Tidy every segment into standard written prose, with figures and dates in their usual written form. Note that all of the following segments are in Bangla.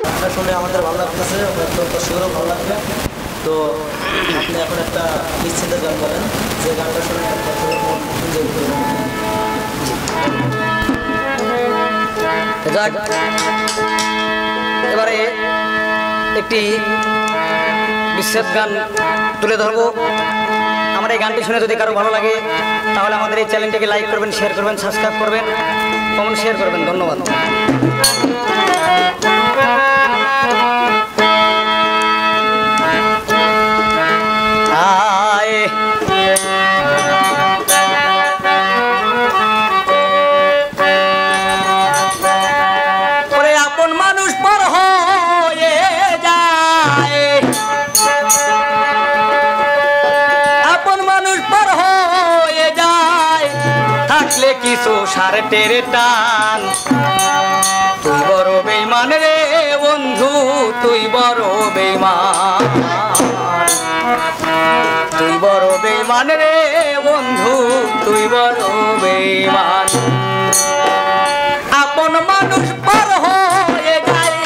গানটা শুনে আমাদের ভালো লাগতেছে, হয়তো দর্শকেরও ভালো লাগবে। তো আপনি এখন একটা নিশ্চিন্তের গান বলেন, যে গানটা শুনে দর্শকের মন এনজয় করবেন। যাক, এবারে একটি বিচ্ছেদ গান তুলে ধরবো। আমার এই গানটি শুনে যদি কারো ভালো লাগে তাহলে আমাদের এই চ্যানেলটিকে লাইক করবেন, শেয়ার করবেন, সাবস্ক্রাইব করবেন, কমেন্ট শেয়ার করবেন। ধন্যবাদ। কিছু সারেটের টান, তুই বড় বেঈমান রে বন্ধু, তুই বড় বেঈমান, তুই বড় বেঈমান রে বন্ধু, তুই বড় বেঈমান। আপন মানুষ পর হয়ে যায়,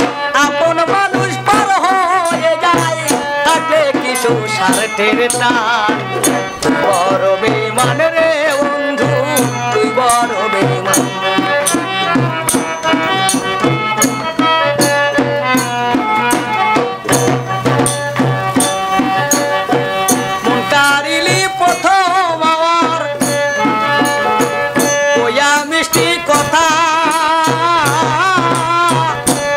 আপন মানুষ পর হয়ে যায়, থাকলে কিছু সারেটের টান, তুই বড় বেঈমান রে বন্ধু, তুই বড় বেঈমান। মন কারিলি প্রথম আমার ওয়া মিষ্টি কথা,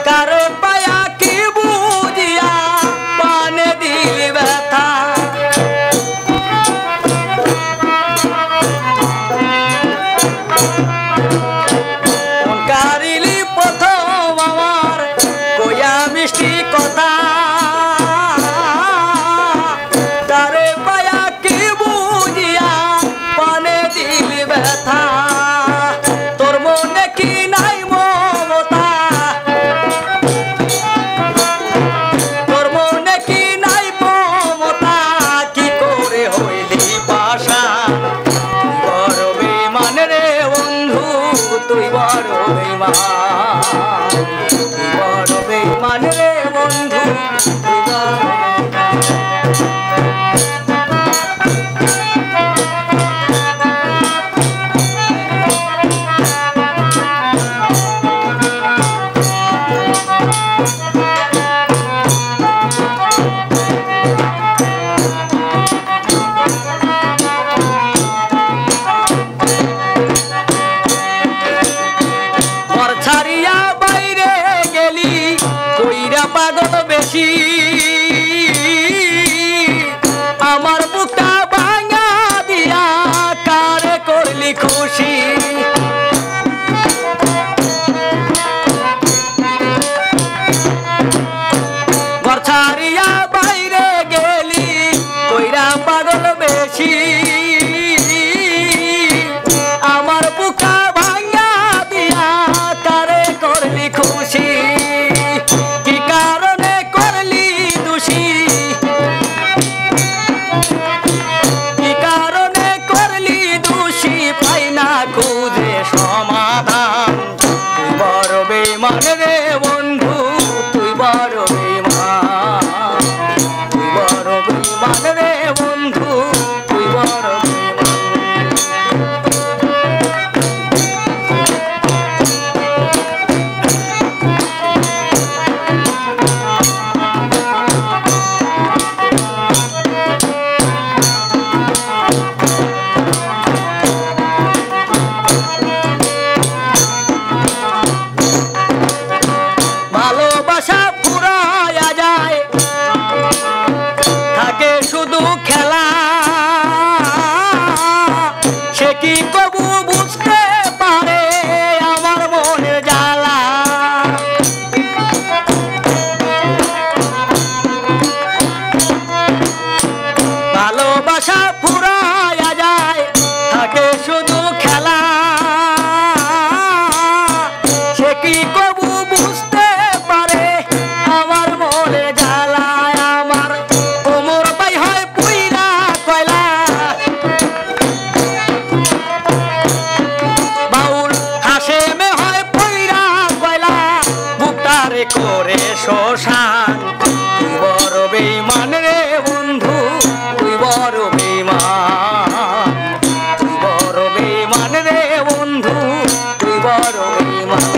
কারণ পায়া কি বুঝিয়া পানে দিলি ব্যথা। মিষ্টি কথা তারে পায়া কি বুঝিয়া পানে দিলি ব্যথা। তোর মনে কি নাই মমতা, তোর মনে কি নাই মমতা, কি করে হইলি পাশা। বড় বেঈমান রে বন্ধু, তুই বড় বেঈমান, বড় বেঈমান রে বন্ধু, তুই বড়। ঘর ছাড়িয়া বাইরে গেলি কইরা পাগল বেশি, আমার বুকটা ভাঙা দিয়া কারে করলি খুশি। ঘর ছাড়িয়া বাইরে গেলি কইরা পাগল বেশি, আমার বুকটা ভাঙা দিয়া কারে করলি খুশি। কি কারণে করলি দোষী, কি কারণে করলি দোষী, পাই না খুঁজে সমাধান। তুই বড় বেঈমান রে বন্ধু, তুই বড় বেঈমান, তুই বড় বেঈমান রে বন্ধু, তুই বড় বেঈমান। ভালোবাসা পুরা তোরে শ্মশান। তুই বড় বেঈমান রে বন্ধু, তুই বড় বেঈমান, তুই বড় বেঈমান রে বন্ধু, তুই বড় বেঈমান।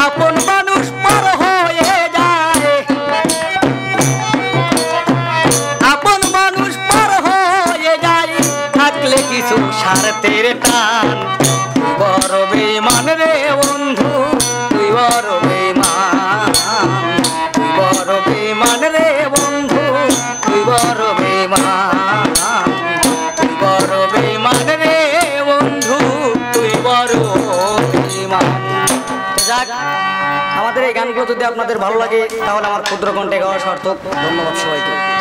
আপন মানুষ পর হয়ে যায়, আপন মানুষ পর হয়ে যায়, থাকলে কিছু স্বার্থের টান। তুই বড় বেঈমান রে বন্ধু, তুই বড় বেঈমান, তুই বড় বেঈমান রে বন্ধু, তুই বড় বেঈমান, তুই বড় বেঈমান রে বন্ধু, তুই বড় বেঈমান। যাক, আমাদের এই গানগুলো যদি আপনাদের ভালো লাগে তাহলে আমার ক্ষুদ্র কণ্ঠে গাওয়া সার্থক। ধন্যবাদ সবাইকে।